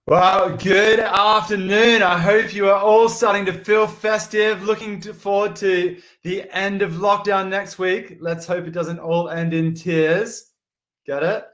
Well, good afternoon. I hope you are all starting to feel festive, looking forward to the end of lockdown next week. Let's hope it doesn't all end in tears. Get it?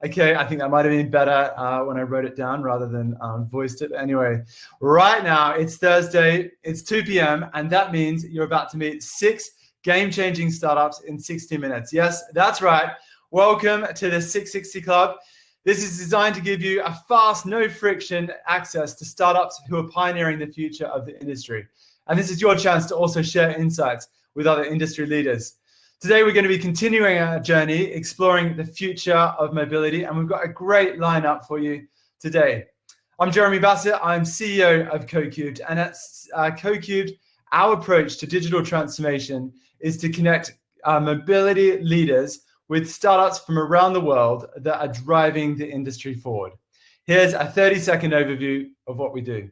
Okay, I think that might have been better when I wrote it down rather than voiced it. But anyway, right now it's Thursday, it's 2 p.m., and that means you're about to meet 6 game-changing startups in 60 minutes. Yes, that's right. Welcome to the 660 Club. This is designed to give you a fast, no friction access to startups who are pioneering the future of the industry. And this is your chance to also share insights with other industry leaders. Today, we're going to be continuing our journey, exploring the future of mobility, and we've got a great lineup for you today. I'm Jeremy Bassett. I'm CEO of CoCubed, and at CoCubed, our approach to digital transformation is to connect mobility leaders with startups from around the world that are driving the industry forward. Here's a 30-second overview of what we do.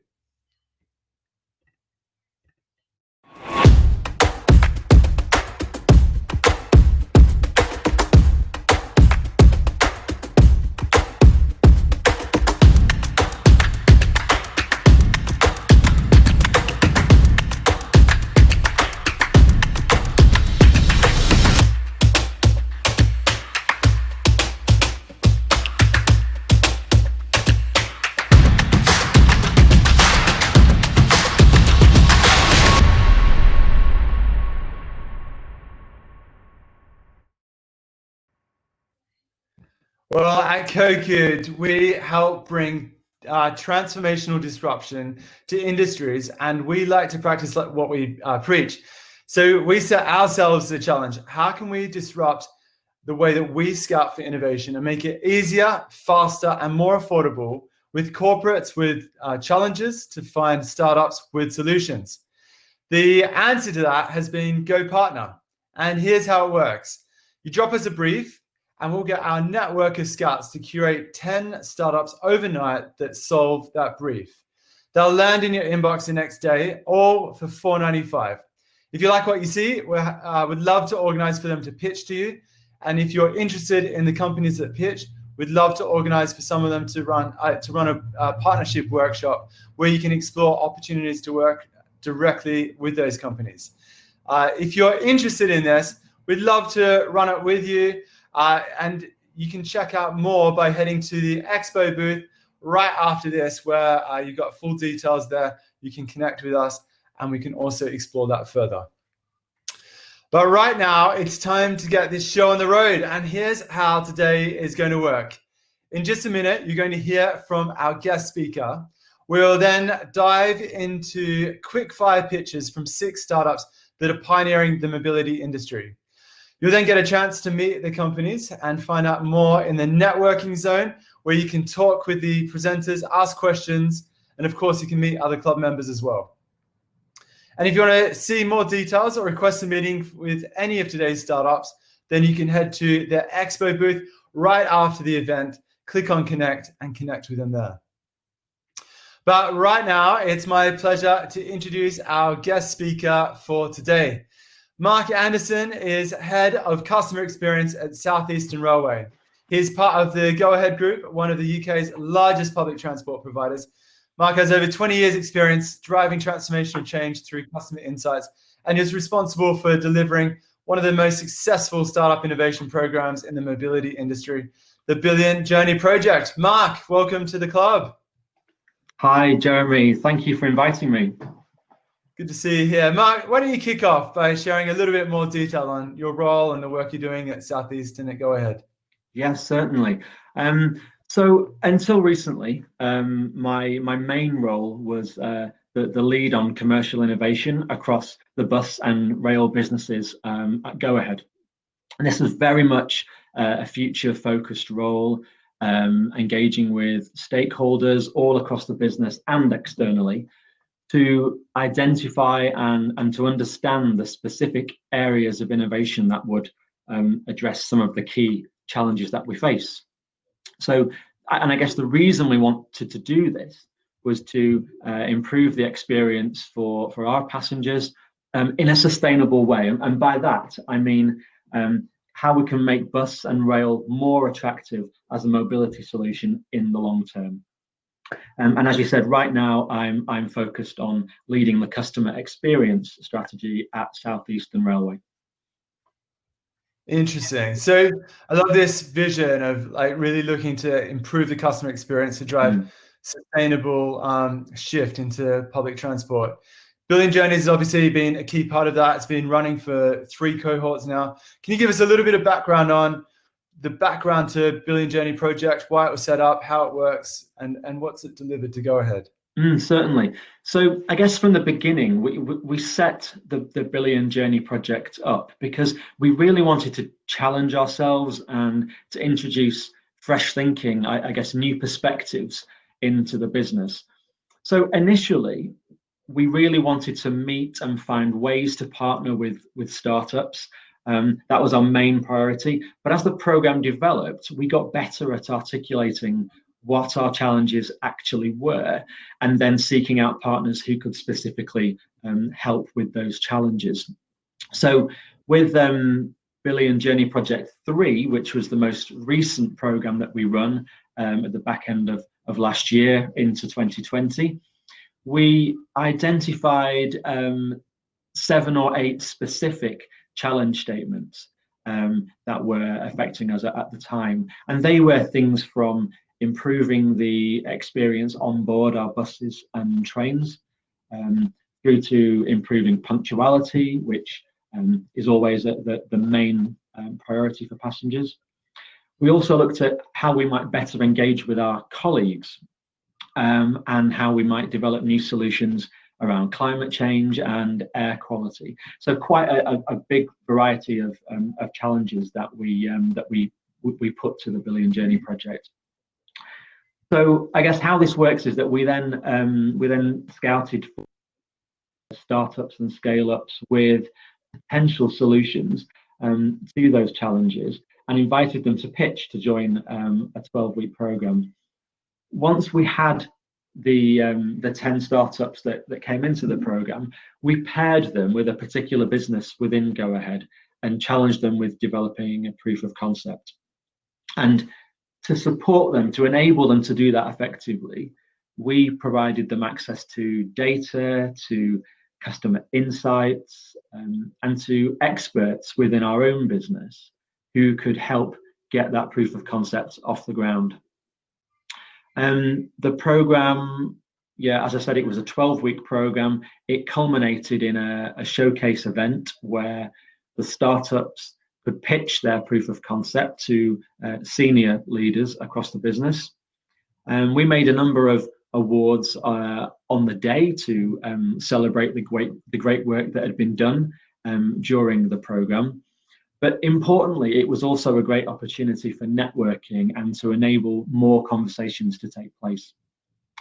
Well, at CoCubed, we help bring transformational disruption to industries, and we like to practice like what we preach. So we set ourselves the challenge: how can we disrupt the way that we scout for innovation and make it easier, faster, and more affordable with corporates with challenges to find startups with solutions? The answer to that has been Go Partner. And here's how it works. You drop us a brief, and we'll get our network of scouts to curate 10 startups overnight that solve that brief. They'll land in your inbox the next day, all for $4.95. If you like what you see, we would love to organize for them to pitch to you. And if you're interested in the companies that pitch, we'd love to organize for some of them to run a partnership workshop where you can explore opportunities to work directly with those companies. If you're interested in this, we'd love to run it with you. And you can check out more by heading to the Expo booth right after this, where you've got full details there. You can connect with us, and we can also explore that further. But right now, it's time to get this show on the road, and here's how today is going to work. In just a minute, you're going to hear from our guest speaker. We'll then dive into quick fire pitches from 6 startups that are pioneering the mobility industry. You'll then get a chance to meet the companies and find out more in the networking zone, where you can talk with the presenters, ask questions, and of course, you can meet other club members as well. And if you want to see more details or request a meeting with any of today's startups, then you can head to the Expo booth right after the event, click on Connect, and connect with them there. But right now, it's my pleasure to introduce our guest speaker for today. Mark Anderson is Head of Customer Experience at Southeastern Railway. He's part of the Go Ahead Group, one of the UK's largest public transport providers. Mark has over 20 years' experience driving transformational change through customer insights, and is responsible for delivering one of the most successful startup innovation programs in the mobility industry, the Billion Journey Project. Mark, welcome to the club. Hi, Jeremy. Thank you for inviting me. Good to see you here. Mark, why don't you kick off by sharing a little bit more detail on your role and the work you're doing at Southeastern at Go Ahead? Yes, certainly. So until recently, my main role was the lead on commercial innovation across the bus and rail businesses at Go Ahead. And this was very much a future-focused role, engaging with stakeholders all across the business and externally, to identify and to understand the specific areas of innovation that would address some of the key challenges that we face. So, and I guess the reason we wanted to do this was to improve the experience for our passengers in a sustainable way. And by that, I mean how we can make bus and rail more attractive as a mobility solution in the long term. And as you said, right now I'm focused on leading the customer experience strategy at Southeastern Railway. Interesting. So I love this vision of like really looking to improve the customer experience to drive sustainable shift into public transport. Billion Journeys has obviously been a key part of that. It's been running for 3 cohorts now. Can you give us a little bit of background on the background to Billion Journey project, why it was set up, how it works, and what's it delivered to Go Ahead? Certainly. So I guess from the beginning, we set the Billion Journey project up because we really wanted to challenge ourselves and to introduce fresh thinking, I guess new perspectives into the business. So initially, we really wanted to meet and find ways to partner with startups. That was our main priority. But as the program developed, we got better at articulating what our challenges actually were, and then seeking out partners who could specifically help with those challenges. So with Billion Journey Project 3, which was the most recent program that we run at the back end of last year into 2020, we identified 7 or 8 specific challenge statements that were affecting us at the time. And they were things from improving the experience on board our buses and trains, through to improving punctuality, which is always the main priority for passengers. We also looked at how we might better engage with our colleagues, and how we might develop new solutions around climate change and air quality. So quite a big variety of challenges that we put to the Billion Journey project. So I guess how this works is that we then scouted for startups and scale-ups with potential solutions to those challenges and invited them to pitch to join a 12-week program. Once we had the 10 startups that came into the program, we paired them with a particular business within Go Ahead and challenged them with developing a proof of concept. And to support them, to enable them to do that effectively, we provided them access to data, to customer insights, and to experts within our own business who could help get that proof of concept off the ground. The program, as I said, it was a 12-week program. It culminated in a showcase event where the startups could pitch their proof of concept to senior leaders across the business. And we made a number of awards on the day to celebrate the great work that had been done during the program. But importantly, it was also a great opportunity for networking and to enable more conversations to take place.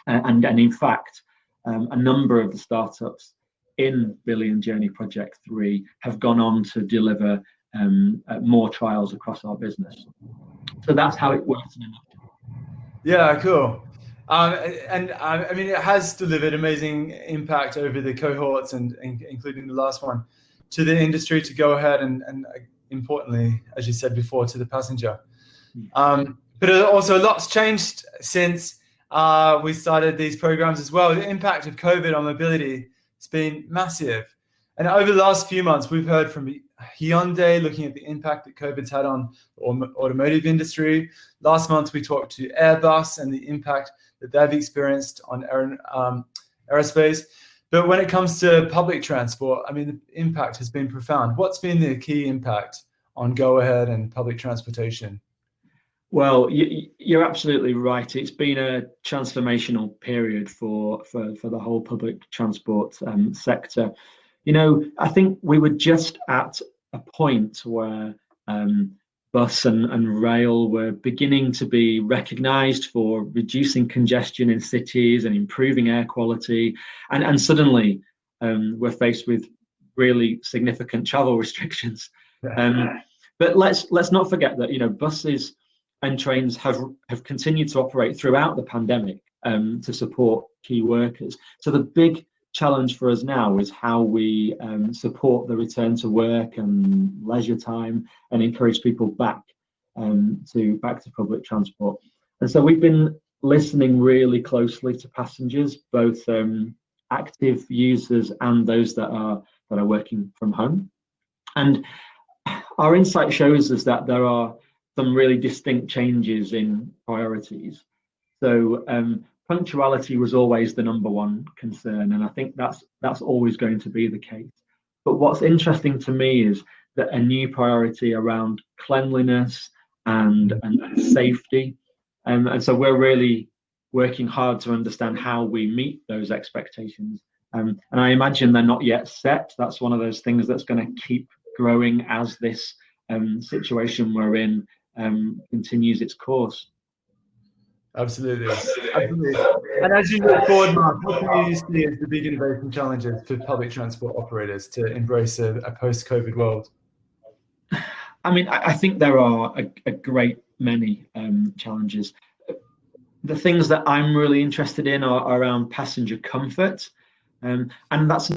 And in fact, a number of the startups in Billion Journey Project 3 have gone on to deliver more trials across our business. So that's how it works in a nutshell. Yeah, cool. And I mean, it has delivered amazing impact over the cohorts and including the last one to the industry, to Go Ahead, and importantly, as you said before, to the passenger. But also a lot's changed since we started these programs as well. The impact of COVID on mobility has been massive. And over the last few months, we've heard from Hyundai looking at the impact that COVID's had on the automotive industry. Last month, we talked to Airbus and the impact that they've experienced on aerospace. But when it comes to public transport, I mean, the impact has been profound. What's been the key impact on Go Ahead and public transportation? Well, you're absolutely right. It's been a transformational period for the whole public transport sector. You know, I think we were just at a point where bus and rail were beginning to be recognised for reducing congestion in cities and improving air quality, and suddenly we're faced with really significant travel restrictions. But let's not forget that, you know, buses and trains have continued to operate throughout the pandemic to support key workers. So the big challenge for us now is how we support the return to work and leisure time and encourage people back to public transport. And so we've been listening really closely to passengers, both active users and those that are working from home. And our insight shows us that there are some really distinct changes in priorities. So punctuality was always the number one concern, and I think that's always going to be the case. But what's interesting to me is that a new priority around cleanliness and safety. And so we're really working hard to understand how we meet those expectations. And I imagine they're not yet set. That's one of those things that's going to keep growing as this situation we're in continues its course. Absolutely. Absolutely. And as you look forward, Mark, what do you see as the big innovation challenges for public transport operators to embrace a post-COVID world? I mean, I think there are a great many challenges. The things that I'm really interested in are around passenger comfort, and that's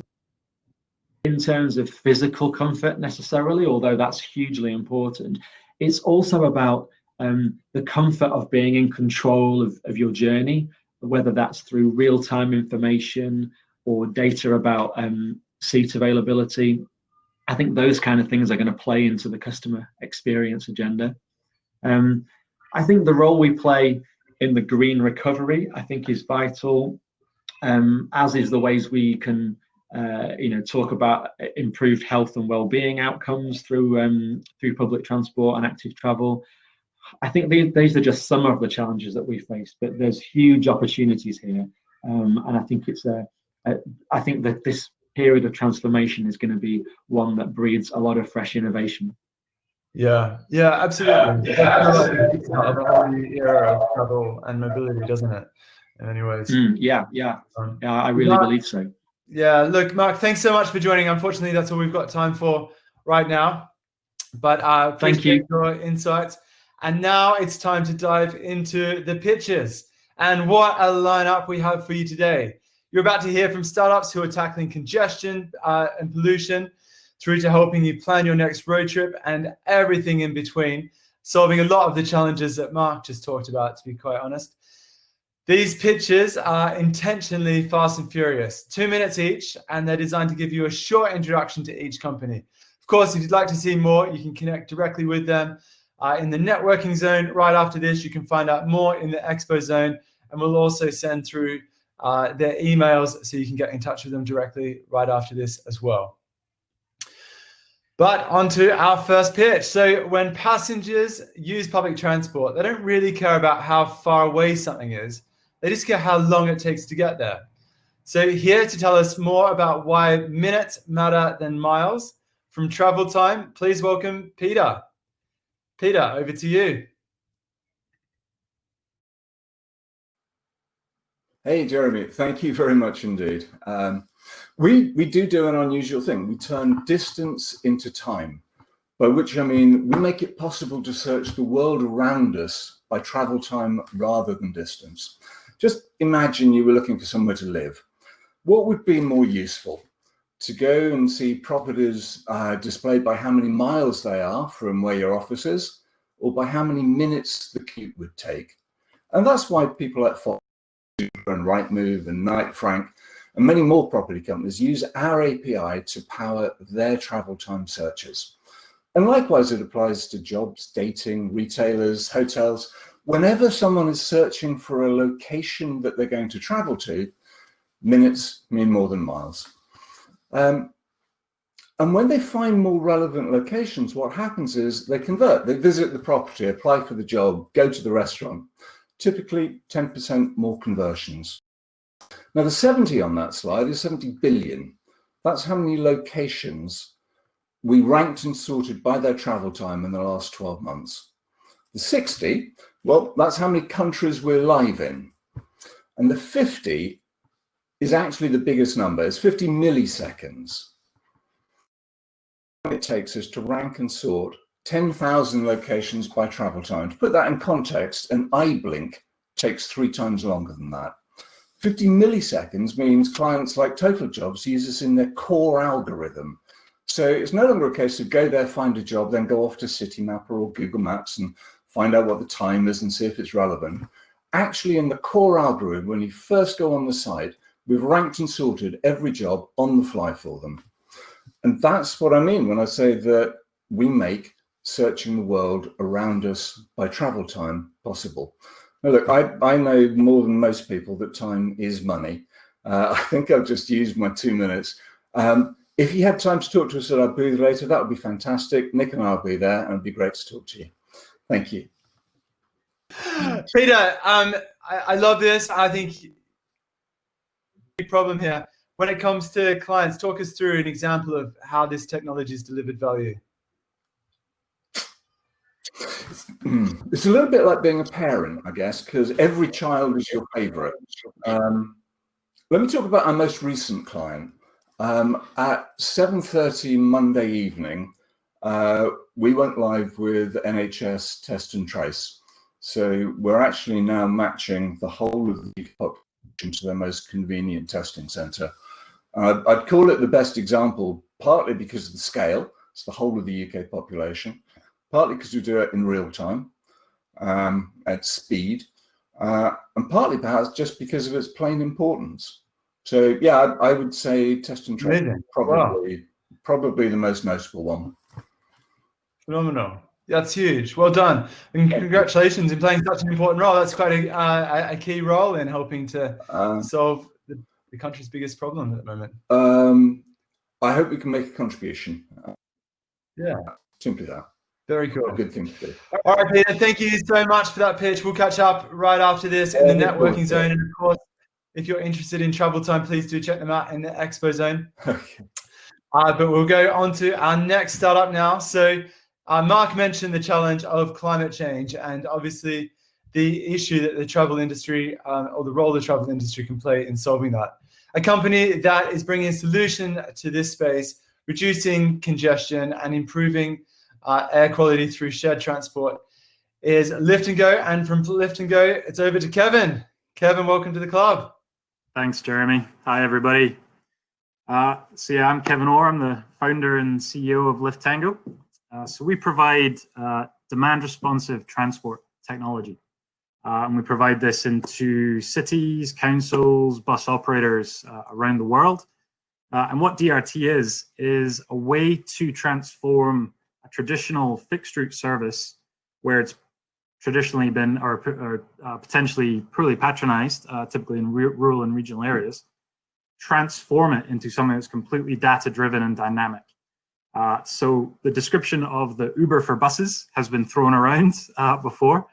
in terms of physical comfort necessarily, although that's hugely important. It's also about the comfort of being in control of your journey, whether that's through real-time information or data about seat availability. I think those kind of things are going to play into the customer experience agenda. I think the role we play in the green recovery, I think, is vital, as is the ways we can talk about improved health and well-being outcomes through public transport and active travel. I think these are just some of the challenges that we face, but there's huge opportunities here, and I think I think that this period of transformation is going to be one that breeds a lot of fresh innovation. Yeah, absolutely. It's kind of like the kickstart of a whole new era of travel and mobility, doesn't it? In many ways. Yeah, I really believe so. Yeah, look, Mark, thanks so much for joining. Unfortunately, that's all we've got time for right now. But thank you for your insights. And now it's time to dive into the pitches. And what a lineup we have for you today. You're about to hear from startups who are tackling congestion and pollution, through to helping you plan your next road trip and everything in between, solving a lot of the challenges that Mark just talked about, to be quite honest. These pitches are intentionally fast and furious, 2 minutes each, and they're designed to give you a short introduction to each company. Of course, if you'd like to see more, you can connect directly with them in the networking zone. Right after this, you can find out more in the expo zone, and we'll also send through their emails so you can get in touch with them directly right after this as well. But on to our first pitch. So when passengers use public transport, they don't really care about how far away something is. They just care how long it takes to get there. So here to tell us more about why minutes matter than miles, from Travel Time, please welcome Peter. Peter, over to you. Hey, Jeremy, thank you very much indeed. We do an unusual thing. We turn distance into time, by which I mean we make it possible to search the world around us by travel time rather than distance. Just imagine you were looking for somewhere to live. What would be more useful? To go and see properties displayed by how many miles they are from where your office is, or by how many minutes the commute would take? And that's why people like Fox and Rightmove and Knight Frank and many more property companies use our API to power their travel time searches. And likewise, it applies to jobs, dating, retailers, hotels. Whenever someone is searching for a location that they're going to travel to, minutes mean more than miles. And when they find more relevant locations, what happens is they convert. They visit the property, apply for the job, go to the restaurant. Typically 10% more conversions. Now the 70 on that slide is 70 billion. That's how many locations we ranked and sorted by their travel time in the last 12 months. The 60, well, that's how many countries we're live in. And the 50 is actually the biggest number. It's 50 milliseconds. It takes us to rank and sort 10,000 locations by travel time. To put that in context, an eye blink takes 3 times longer than that. 50 milliseconds means clients like Total Jobs use this in their core algorithm. So it's no longer a case of go there, find a job, then go off to Citymapper or Google Maps and find out what the time is and see if it's relevant. actually in the core algorithm, when you first go on the site, we've ranked and sorted every job on the fly for them. And that's what I mean when I say that we make searching the world around us by travel time possible. Now, look, I know more than most people that time is money. I think I've just used my 2 minutes. If you have time to talk to us at our booth later, that would be fantastic. Nick and I will be there, and it'd be great to talk to you. Thank you. Peter, I love this. I think big problem here. When it comes to clients, talk us through an example of how this technology has delivered value. It's a little bit like being a parent, I guess, because every child is your favorite. Let me talk about our most recent client. At 7:30 Monday evening, we went live with NHS Test and Trace. So we're actually now matching the whole of the population to their most convenient testing centre. I'd call it the best example, partly because of the scale. It's the whole of the UK population. Partly because we do it in real time, at speed, and partly perhaps just because of its plain importance. So yeah, I would say Test and Trace probably the most notable one. Phenomenal. That's huge. Well done, and congratulations in playing such an important role. That's quite a key role in helping to solve the country's biggest problem at the moment. I hope we can make a contribution. Yeah, simply that. Very cool. A good thing to do. All right, Peter, thank you so much for that pitch. We'll catch up right after this in the networking zone. And of course, if you're interested in travel time, please do check them out in the Expo zone. Okay. But we'll go on to our next startup now. So Mark mentioned the challenge of climate change and obviously the issue that the travel industry or the role the travel industry can play in solving that. A company that is bringing a solution to this space, reducing congestion and improving air quality through shared transport is Lift and Go. And from Lift and Go, it's over to Kevin. Kevin, welcome to the club. Thanks, Jeremy. Hi, everybody. So yeah, I'm Kevin Orr. I'm the founder and CEO of Lift Tango. So we provide demand responsive transport technology. And we provide this into cities, councils, bus operators around the world. And what DRT is a way to transform a traditional fixed route service where it's traditionally been or potentially poorly patronized, typically in rural and regional areas, transform it into something that's completely data driven and dynamic. So the description of the Uber for buses has been thrown around before,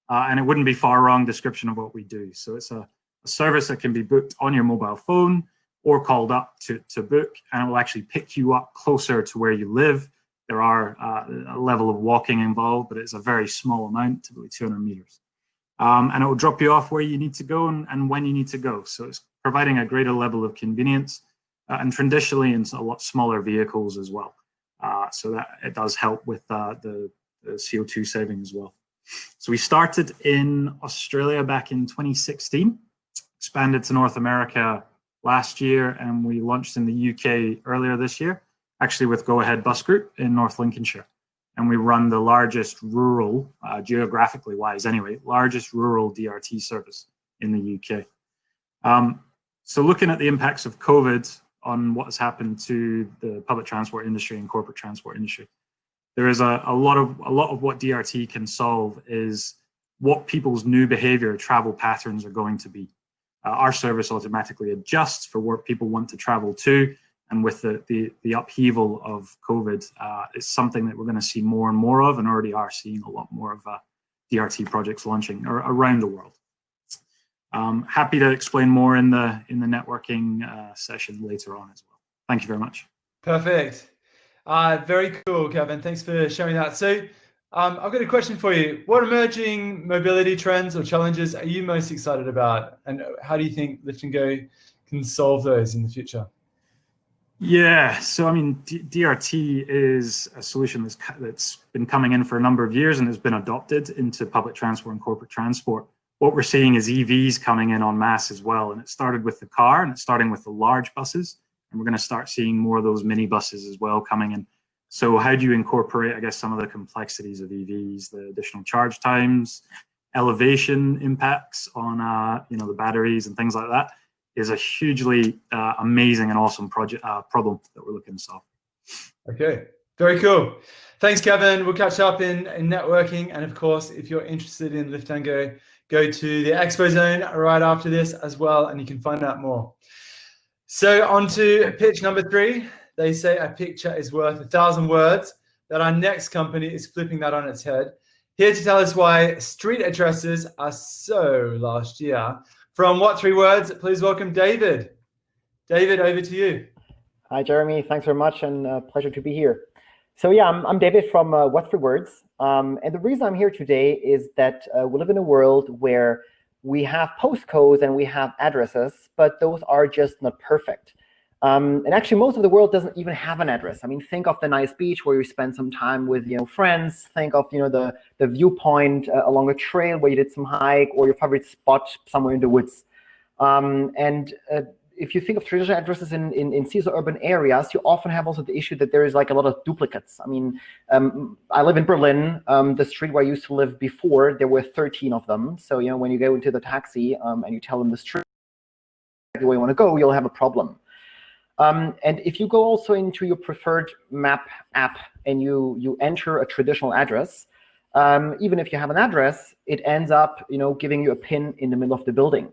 and it wouldn't be far wrong description of what we do. So it's a service that can be booked on your mobile phone or called up to book, and it will actually pick you up closer to where you live. There are a level of walking involved, but it's a very small amount, typically 200 meters. And it will drop you off where you need to go and when you need to go. So it's providing a greater level of convenience and traditionally in a lot smaller vehicles as well. So that it does help with the CO2 saving as well. So we started in Australia back in 2016, expanded to North America last year, and we launched in the UK earlier this year, actually with Go Ahead Bus Group in North Lincolnshire. And we run the largest rural, geographically wise anyway, largest rural DRT service in the UK. So looking at the impacts of COVID on what has happened to the public transport industry and corporate transport industry, there is a lot of what DRT can solve is what people's new behavior, travel patterns are going to be. Our service automatically adjusts for where people want to travel to, and with the upheaval of COVID, it's something that we're going to see more and more of, and already are seeing a lot more of DRT projects launching around the world. Happy to explain more in the networking session later on as well. Thank you very much. Perfect. Very cool, Kevin. Thanks for sharing that. So I've got a question for you. What emerging mobility trends or challenges are you most excited about? And how do you think Lift and Go can solve those in the future? Yeah, so I mean, DRT is a solution that's been coming in for a number of years and has been adopted into public transport and corporate transport. What we're seeing is EVs coming in en masse as well. And it started with the car and it's starting with the large buses. And we're going to start seeing more of those mini buses as well coming in. So how do you incorporate, I guess, some of the complexities of EVs, the additional charge times, elevation impacts on you know, the batteries and things like that, is a hugely amazing and awesome project problem that we're looking to solve. Okay, very cool. Thanks, Kevin. We'll catch up in networking. And of course, if you're interested in LiftTango, go to the Expo Zone right after this as well, and you can find out more. So on to pitch number 3. They say a picture is worth 1,000 words, that our next company is flipping that on its head. Here to tell us why street addresses are so last year. From What 3 Words, please welcome David. David, over to you. Hi, Jeremy. Thanks very much, and pleasure to be here. So yeah, I'm David from What 3 Words. And the reason I'm here today is that we live in a world where we have postcodes and we have addresses, but those are just not perfect. And actually, most of the world doesn't even have an address. I mean, think of the nice beach where you spend some time with friends. Think of the viewpoint along a trail where you did some hike, or your favorite spot somewhere in the woods. If you think of traditional addresses in cities or urban areas, you often have also the issue that there is like a lot of duplicates. I mean, I live in Berlin. The street where I used to live before, there were 13 of them. So when you go into the taxi and you tell them the street where you want to go, you'll have a problem. And if you go also into your preferred map app and you enter a traditional address, even if you have an address, it ends up giving you a pin in the middle of the building.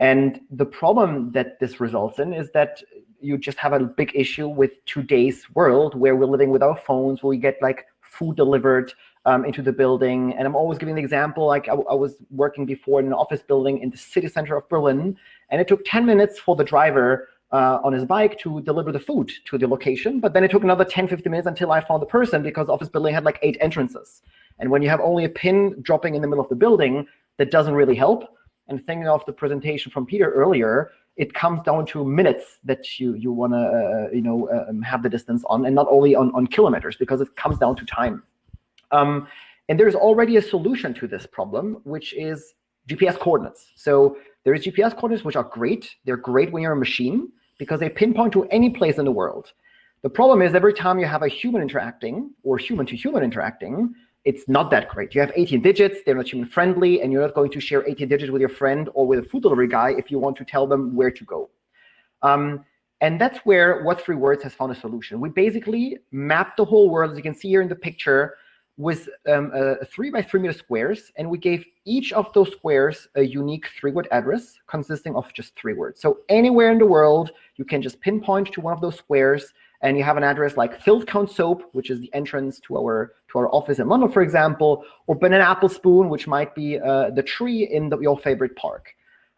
And the problem that this results in is that you just have a big issue with today's world, where we're living with our phones, where we get like food delivered into the building. And I'm always giving the example, like I was working before in an office building in the city center of Berlin, and it took 10 minutes for the driver on his bike to deliver the food to the location. But then it took another 10-15 minutes until I found the person, because the office building had like 8 entrances. And when you have only a pin dropping in the middle of the building, that doesn't really help. And thinking of the presentation from Peter earlier, it comes down to minutes that you want to have the distance on, and not only on kilometers, because it comes down to time. And there's already a solution to this problem, which is GPS coordinates. So there is GPS coordinates, which are great. They're great when you're a machine, because they pinpoint to any place in the world. The problem is every time you have a human interacting, or human to human interacting, it's not that great. You have 18 digits, they're not human friendly, and you're not going to share 18 digits with your friend or with a food delivery guy if you want to tell them where to go. And that's where What 3 Words has found a solution. We basically mapped the whole world, as you can see here in the picture, with 3 by 3 meter squares, and we gave each of those squares a unique 3-word address consisting of just 3 words. So anywhere in the world, you can just pinpoint to one of those squares, and you have an address like Filled Count Soap, which is the entrance to our office in London, for example, or Banana Apple Spoon, which might be the tree in your favorite park.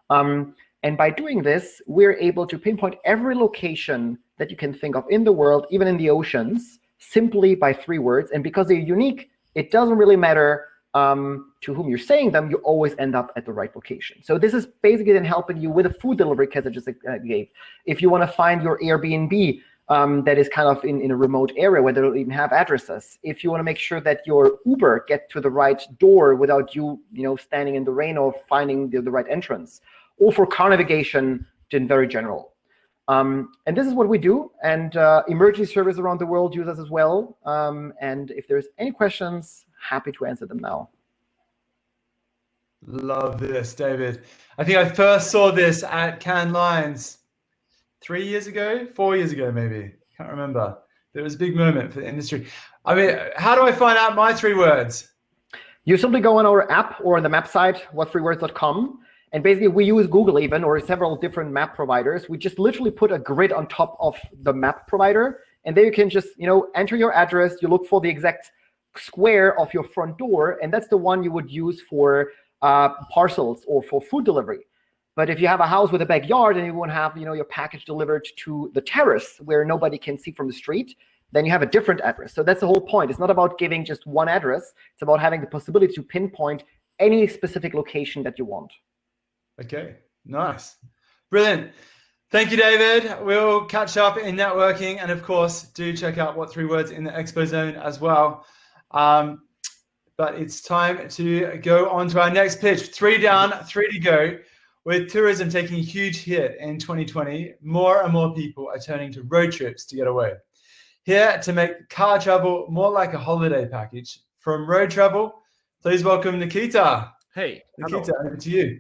And by doing this, we're able to pinpoint every location that you can think of in the world, even in the oceans, simply by 3 words. And because they're unique, it doesn't really matter to whom you're saying them, you always end up at the right location. So this is basically then helping you with a food delivery kit I just gave. If you want to find your Airbnb, that is kind of in a remote area where they don't even have addresses. If you want to make sure that your Uber get to the right door without you, standing in the rain or finding the right entrance, or for car navigation in very general. And this is what we do. And emergency service around the world use us as well. And if there's any questions, happy to answer them now. Love this, David. I think I first saw this at Cannes Lions 3 years ago, 4 years ago, maybe. Can't remember. It was a big moment for the industry. I mean, how do I find out my 3 words? You simply go on our app or on the map site, what3words.com. And basically, we use Google even, or several different map providers. We just literally put a grid on top of the map provider. And there you can just, enter your address. You look for the exact square of your front door. And that's the one you would use for parcels or for food delivery. But if you have a house with a backyard and you want to have, your package delivered to the terrace where nobody can see from the street, then you have a different address. So that's the whole point. It's not about giving just one address. It's about having the possibility to pinpoint any specific location that you want. Okay, nice. Brilliant. Thank you, David. We'll catch up in networking. And of course, do check out What 3 Words in the Expo Zone as well. But it's time to go on to our next pitch. 3 down, 3 to go. With tourism taking a huge hit in 2020, more and more people are turning to road trips to get away. Here to make car travel more like a holiday package from Road Travel, please welcome Nikita. Hey, Nikita, over to you.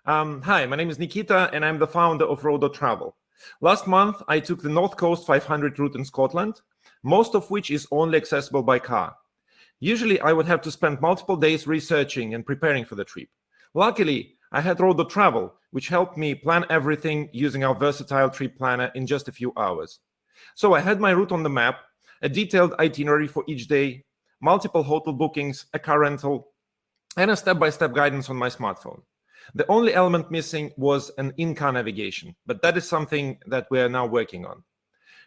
hi, my name is Nikita, and I'm the founder of Road Travel. Last month, I took the North Coast 500 route in Scotland, most of which is only accessible by car. Usually, I would have to spend multiple days researching and preparing for the trip. Luckily, I had Road Travel, which helped me plan everything using our versatile trip planner in just a few hours. So I had my route on the map, a detailed itinerary for each day, multiple hotel bookings, a car rental, and a step-by-step guidance on my smartphone. The only element missing was an in-car navigation, but that is something that we are now working on.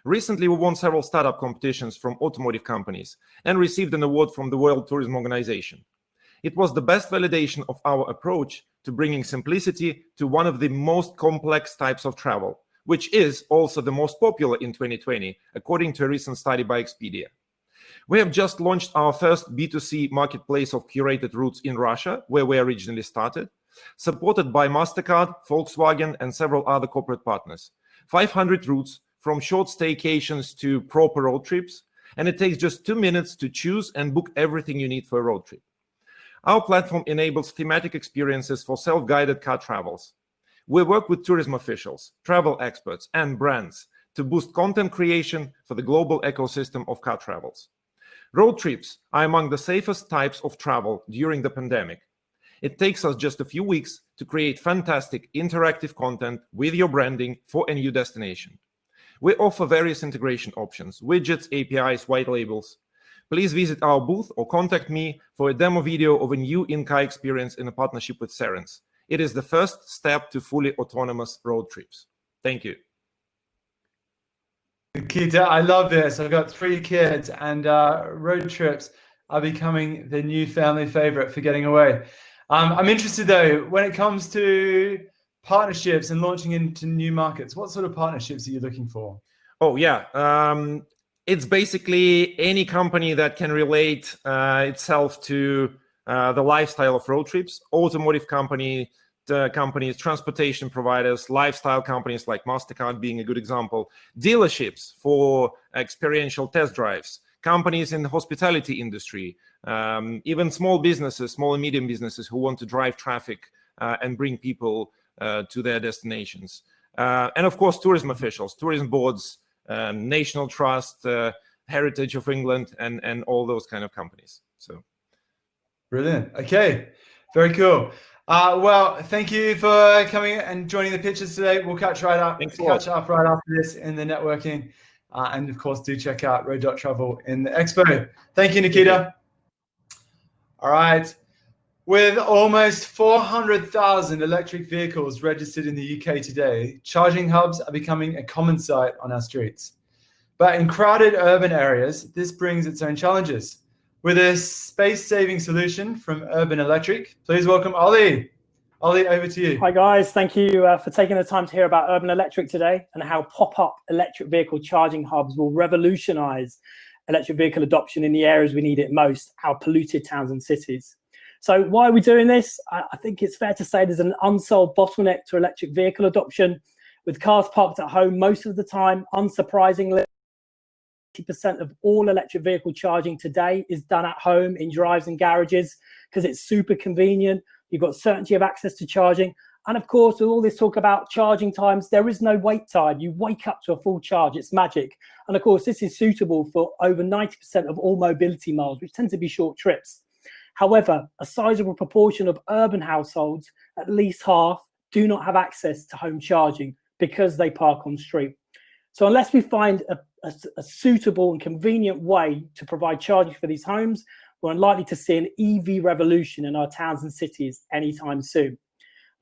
Recently, we won several startup competitions from automotive companies and received an award from the World Tourism Organization. It was the best validation of our approach to bringing simplicity to one of the most complex types of travel, which is also the most popular in 2020, according to a recent study by Expedia. We have just launched our first B2C marketplace of curated routes in Russia, where we originally started, supported by MasterCard, Volkswagen, and several other corporate partners. 500 routes from short staycations to proper road trips, and it takes just 2 minutes to choose and book everything you need for a road trip. Our platform enables thematic experiences for self-guided car travels. We work with tourism officials, travel experts, and brands to boost content creation for the global ecosystem of car travels. Road trips are among the safest types of travel during the pandemic. It takes us just a few weeks to create fantastic interactive content with your branding for a new destination. We offer various integration options, widgets, APIs, white labels. Please visit our booth or contact me for a demo video of a new in-car experience in a partnership with Cerence. It is the first step to fully autonomous road trips. Thank you. Nikita, I love this. I've got 3 kids, and road trips are becoming the new family favorite for getting away. I'm interested, though, when it comes to partnerships and launching into new markets, what sort of partnerships are you looking for? Oh, yeah. It's basically any company that can relate itself to the lifestyle of road trips, automotive companies, transportation providers, lifestyle companies like MasterCard being a good example, dealerships for experiential test drives, companies in the hospitality industry, even small businesses, small and medium businesses who want to drive traffic and bring people to their destinations. And of course, tourism officials, tourism boards, National Trust, Heritage of England, and all those kind of companies. So, brilliant. Okay, very cool. Well, thank you for coming and joining the pitches today. We'll catch up right after this in the networking, and of course, do check out Road.travel in the expo. Thank you, Nikita. All right. With almost 400,000 electric vehicles registered in the UK today, charging hubs are becoming a common sight on our streets. But in crowded urban areas, this brings its own challenges. With a space-saving solution from Urban Electric, please welcome Ollie. Ollie, over to you. Hi guys, thank you for taking the time to hear about Urban Electric today and how pop-up electric vehicle charging hubs will revolutionize electric vehicle adoption in the areas we need it most, our polluted towns and cities. So why are we doing this? I think it's fair to say there's an unsolved bottleneck to electric vehicle adoption. With cars parked at home most of the time, unsurprisingly, 80% of all electric vehicle charging today is done at home in drives and garages because it's super convenient. You've got certainty of access to charging. And of course, with all this talk about charging times, there is no wait time. You wake up to a full charge, it's magic. And of course, this is suitable for over 90% of all mobility miles, which tend to be short trips. However, a sizable proportion of urban households, at least half, do not have access to home charging because they park on street. So unless we find a suitable and convenient way to provide charging for these homes, we're unlikely to see an EV revolution in our towns and cities anytime soon.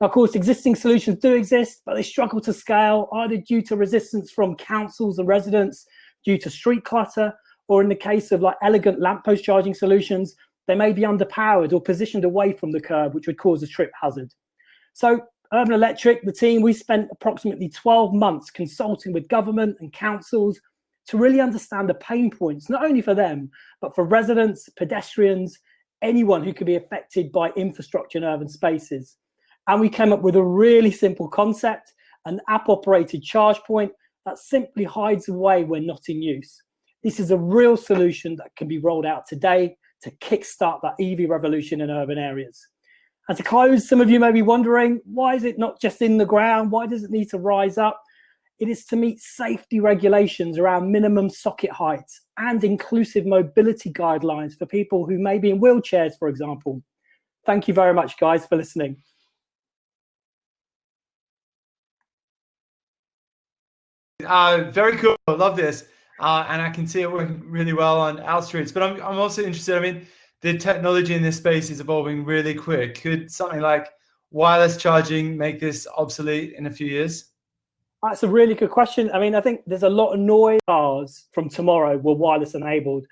Now, of course, existing solutions do exist, but they struggle to scale, either due to resistance from councils and residents, due to street clutter, or in the case of like elegant lamppost charging solutions, they may be underpowered or positioned away from the curb, which would cause a trip hazard. So Urban Electric, the team, we spent approximately 12 months consulting with government and councils to really understand the pain points, not only for them, but for residents, pedestrians, anyone who could be affected by infrastructure in urban spaces. And we came up with a really simple concept, an app-operated charge point that simply hides away when not in use. This is a real solution that can be rolled out today to kickstart that EV revolution in urban areas. And to close, some of you may be wondering, why is it not just in the ground? Why does it need to rise up? It is to meet safety regulations around minimum socket heights and inclusive mobility guidelines for people who may be in wheelchairs, for example. Thank you very much, guys, for listening. Very cool. I love this. And I can see it working really well on our streets. But I'm also interested, I mean, the technology in this space is evolving really quick. Could something like wireless charging make this obsolete in a few years? That's a really good question. I mean, I think there's a lot of noise. Cars from tomorrow were wireless enabled.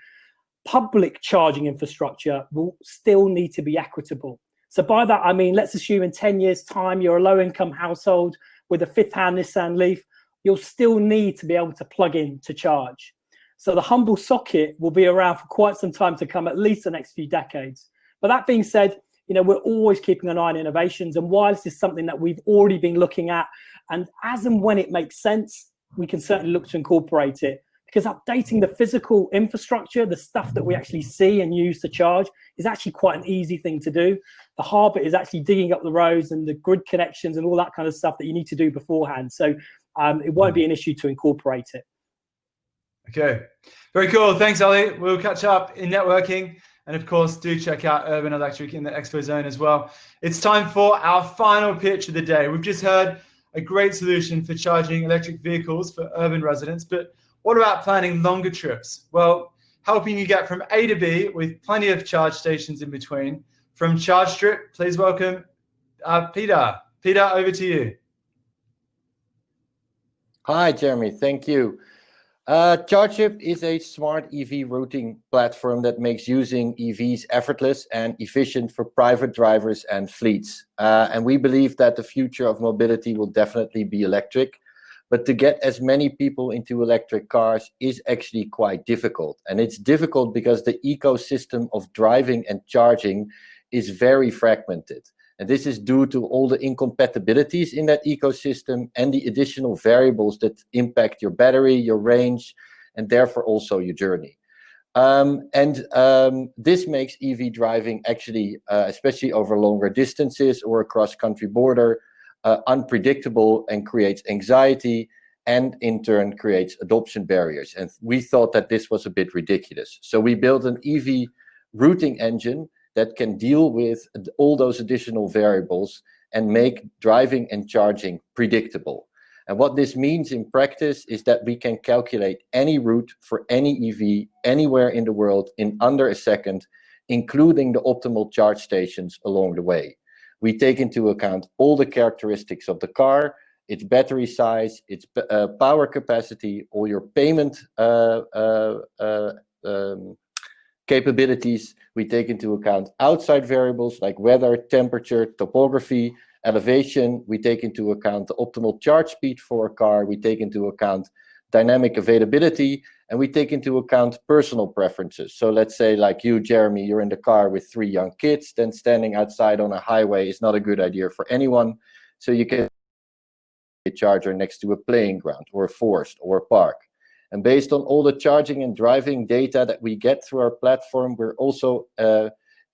Public charging infrastructure will still need to be equitable. So by that, I mean, let's assume in 10 years' time, you're a low-income household with a fifth-hand Nissan Leaf, you'll still need to be able to plug in to charge. So the humble socket will be around for quite some time to come, at least the next few decades. But that being said, you know, we're always keeping an eye on innovations, and wireless is something that we've already been looking at. And as and when it makes sense, we can certainly look to incorporate it, because updating the physical infrastructure, the stuff that we actually see and use to charge, is actually quite an easy thing to do. The hard bit is actually digging up the roads and the grid connections and all that kind of stuff that you need to do beforehand. So it won't be an issue to incorporate it. Okay, very cool. Thanks, Ali. We'll catch up in networking. And of course, do check out Urban Electric in the Expo Zone as well. It's time for our final pitch of the day. We've just heard a great solution for charging electric vehicles for urban residents, but what about planning longer trips? Well, helping you get from A to B with plenty of charge stations in between. From Charge Strip, please welcome Peter. Peter, over to you. Hi, Jeremy. Thank you. ChargeShip is a smart EV routing platform that makes using EVs effortless and efficient for private drivers and fleets. And we believe that the future of mobility will definitely be electric. But to get as many people into electric cars is actually quite difficult. And it's difficult because the ecosystem of driving and charging is very fragmented. And this is due to all the incompatibilities in that ecosystem and the additional variables that impact your battery, your range, and therefore also your journey. This makes EV driving actually, especially over longer distances or across country border, unpredictable and creates anxiety, and in turn creates adoption barriers. And we thought that this was a bit ridiculous. So we built an EV routing engine that can deal with all those additional variables and make driving and charging predictable. And what this means in practice is that we can calculate any route for any EV anywhere in the world in under a second, including the optimal charge stations along the way. We take into account all the characteristics of the car, its battery size, its power capacity, all your payment capabilities. We take into account outside variables like weather, temperature, topography, elevation. We take into account the optimal charge speed for a car. We take into account dynamic availability, and we take into account personal preferences. So let's say like you, Jeremy, you're in the car with 3 young kids, then standing outside on a highway is not a good idea for anyone. So you can a charger next to a playing ground or a forest or a park. And based on all the charging and driving data that we get through our platform, we're also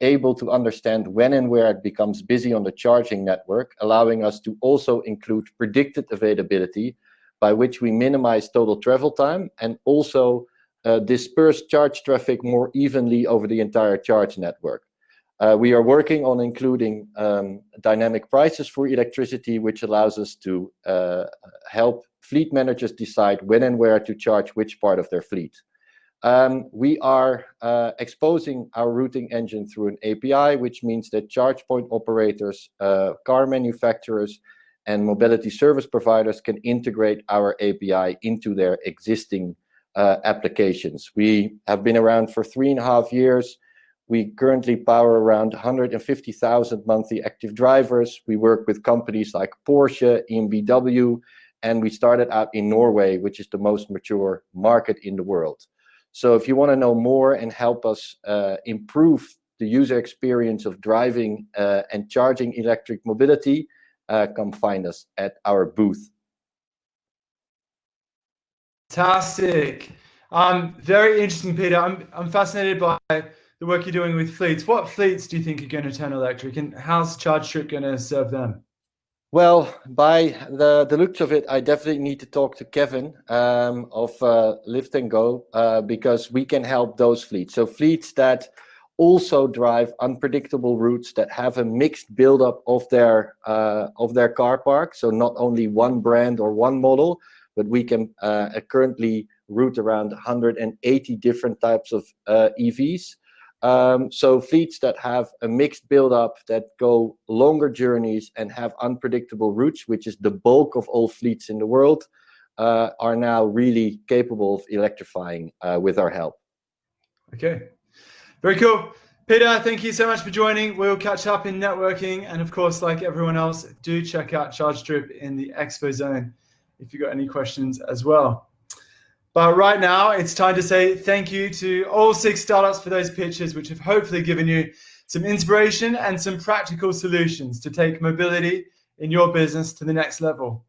able to understand when and where it becomes busy on the charging network, allowing us to also include predicted availability, by which we minimize total travel time and also disperse charge traffic more evenly over the entire charge network. We are working on including dynamic prices for electricity, which allows us to help fleet managers decide when and where to charge which part of their fleet. We are exposing our routing engine through an API, which means that charge point operators, car manufacturers, and mobility service providers can integrate our API into their existing applications. We have been around for 3.5 years. We currently power around 150,000 monthly active drivers. We work with companies like Porsche, EMBW, and we started out in Norway, which is the most mature market in the world. So if you want to know more and help us improve the user experience of driving and charging electric mobility, come find us at our booth. Fantastic. Very interesting, Peter. I'm fascinated by the work you're doing with fleets. What fleets do you think are going to turn electric, and how's ChargeStrip going to serve them? Well, by the looks of it, I definitely need to talk to Kevin of Lift and Go because we can help those fleets. So fleets that also drive unpredictable routes, that have a mixed buildup of their car park. So not only one brand or one model, but we can currently route around 180 different types of EVs. So fleets that have a mixed buildup, that go longer journeys and have unpredictable routes, which is the bulk of all fleets in the world, are now really capable of electrifying with our help. Okay, very cool. Peter, thank you so much for joining. We'll catch up in networking. And of course, like everyone else, do check out ChargeStrip in the Expo Zone if you've got any questions as well. But right now, it's time to say thank you to all 6 startups for those pitches, which have hopefully given you some inspiration and some practical solutions to take mobility in your business to the next level.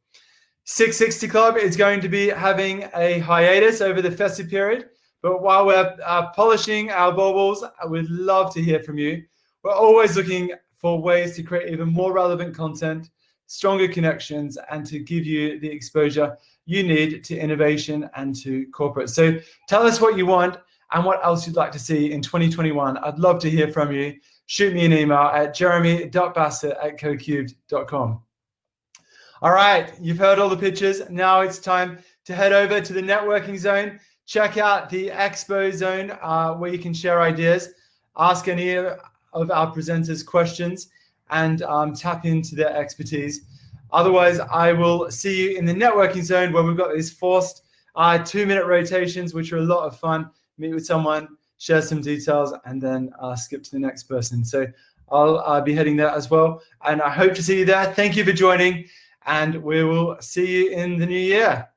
660 Club is going to be having a hiatus over the festive period. But while we're polishing our baubles, we'd love to hear from you. We're always looking for ways to create even more relevant content, stronger connections, and to give you the exposure you need to innovation and to corporate. So tell us what you want and what else you'd like to see in 2021. I'd love to hear from you. Shoot me an email at jeremy.bassett@cocubed.com. All right, you've heard all the pitches. Now it's time to head over to the networking zone. Check out the Expo Zone where you can share ideas, ask any of our presenters questions, and tap into their expertise. Otherwise, I will see you in the networking zone where we've got these forced 2-minute rotations, which are a lot of fun. Meet with someone, share some details, and then skip to the next person. So I'll be heading there as well. And I hope to see you there. Thank you for joining, and we will see you in the new year.